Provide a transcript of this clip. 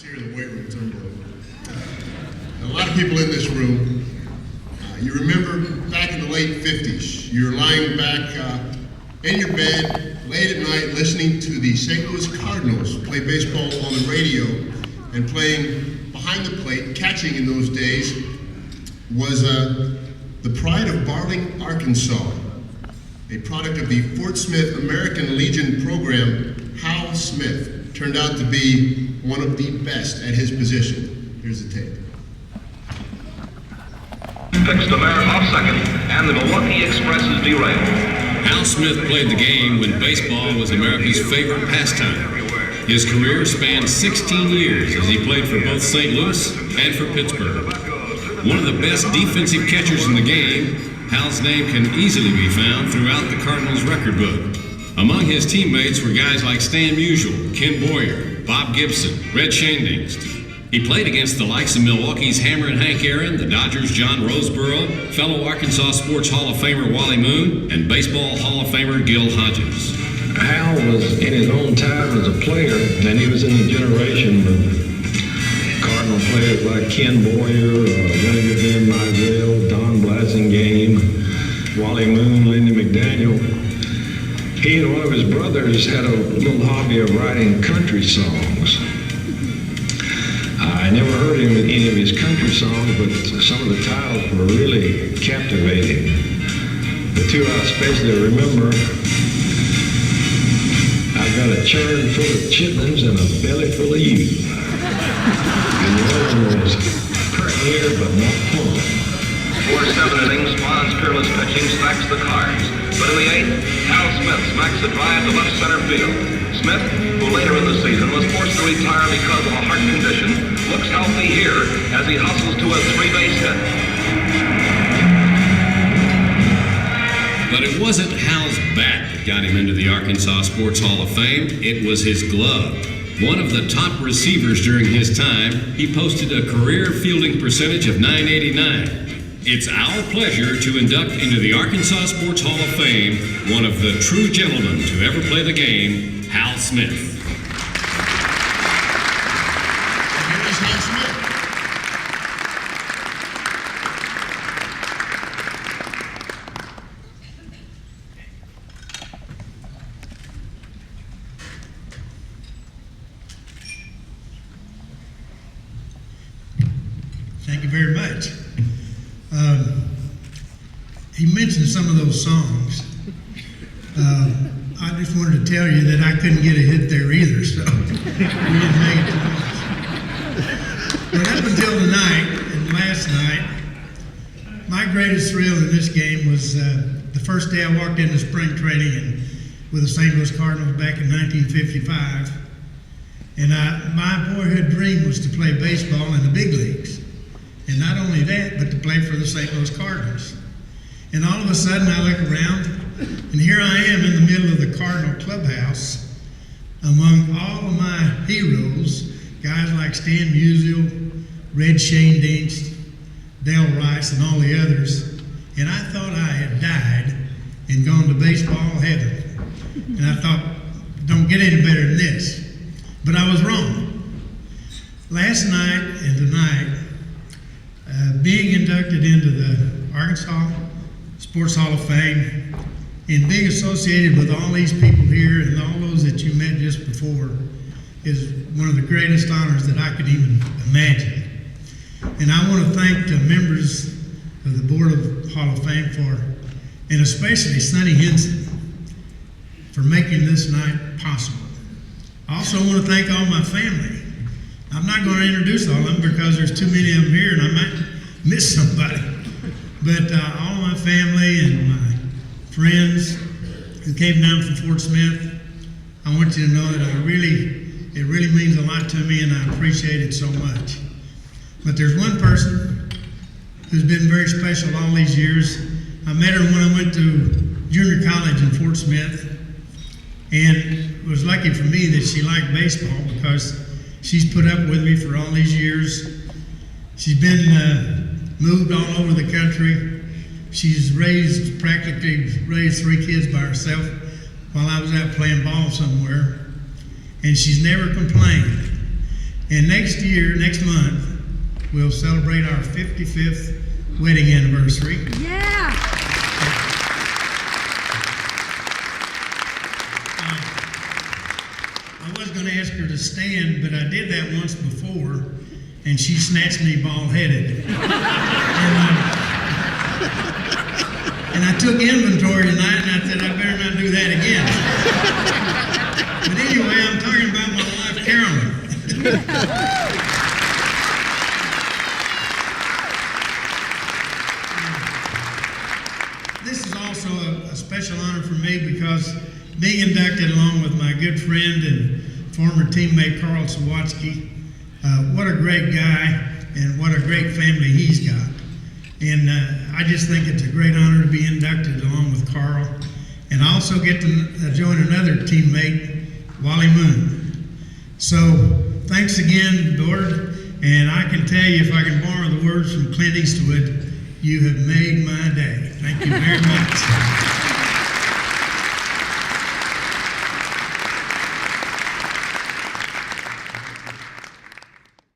Here in the weight room, it's unbelievable. A lot of people in this room, you remember back in the late 50s, you were lying back in your bed late at night listening to the St. Louis Cardinals play baseball on the radio, and playing behind the plate, catching in those days, was the pride of Barling, Arkansas, a product of the Fort Smith American Legion program. Hal Smith turned out to be one of the best at his position. Here's the tape. Fixed the Mare off second, and the Milwaukee Express is derailed. Hal Smith played the game when baseball was America's favorite pastime. His career spanned 16 years as he played for both St. Louis and for Pittsburgh. One of the best defensive catchers in the game, Hal's name can easily be found throughout the Cardinals record book. Among his teammates were guys like Stan Musial, Ken Boyer, Bob Gibson, Red Schoendienst. He played against the likes of Milwaukee's Hammer and Hank Aaron, the Dodgers' John Roseboro, fellow Arkansas Sports Hall of Famer Wally Moon, and Baseball Hall of Famer Gil Hodges. Hal was in his own time as a player, and he was in a generation of Cardinal players like Ken Boyer, Vinegar Vin Mizell, Don Blasingame, Wally Moon, Lindy McDaniel. He and one of his brothers had a little hobby of writing country songs. I never heard any of his country songs, but some of the titles were really captivating. The two I especially remember: I've got a churn full of chitlins and a belly full of you. And the other one was pert here but not plumb. 4-7 innings, Vaughn's fearless pitching stacks the cards. But in the 8th, Hal Smith smacks a drive to left center field. Smith, who later in the season was forced to retire because of a heart condition, looks healthy here as he hustles to a 3-base hit. But it wasn't Hal's bat that got him into the Arkansas Sports Hall of Fame, it was his glove. One of the top receivers during his time, he posted a career fielding percentage of .989. It's our pleasure to induct into the Arkansas Sports Hall of Fame one of the true gentlemen to ever play the game, Hal Smith. Here is Hal Smith. Thank you very much. He mentioned some of those songs. I just wanted to tell you that I couldn't get a hit there either, so we didn't make it too much. But up until tonight and last night, my greatest thrill in this game was the first day I walked into spring training with the St. Louis Cardinals back in 1955. And my boyhood dream was to play baseball in the big leagues. And not only that, but to play for the St. Louis Cardinals. And all of a sudden I look around, and here I am in the middle of the Cardinal clubhouse among all of my heroes, guys like Stan Musial, Red Schoendienst, Dale Rice, and all the others. And I thought I had died and gone to baseball heaven. And I thought, don't get any better than this. But I was wrong. Last night and tonight, being inducted into the Arkansas Sports Hall of Fame and being associated with all these people here and all those that you met just before is one of the greatest honors that I could even imagine. And I want to thank the members of the Board of Hall of Fame and especially Sonny Henson, for making this night possible. I also want to thank all my family. I'm not going to introduce all of them because there's too many of them here and I might miss somebody. But all of my family and my friends who came down from Fort Smith, I want you to know that it really means a lot to me and I appreciate it so much. But there's one person who's been very special all these years. I met her when I went to junior college in Fort Smith, and it was lucky for me that she liked baseball because she's put up with me for all these years. She's been moved all over the country. She's practically raised 3 kids by herself while I was out playing ball somewhere. And she's never complained. And next month, we'll celebrate our 55th wedding anniversary. Yeah. I was going to ask her to stand, but I did that once before, and she snatched me bald-headed. And I took inventory tonight, and I said, I better not do that again. But anyway, I'm talking about my wife, Carolyn. This is also a special honor for me because being inducted along with my good friend and former teammate Carl Sawatsky, what a great guy and what a great family he's got. And I just think it's a great honor to be inducted along with Carl. And I also get to join another teammate, Wally Moon. So thanks again, Lord. And I can tell you, if I can borrow the words from Clint Eastwood, you have made my day. Thank you very much.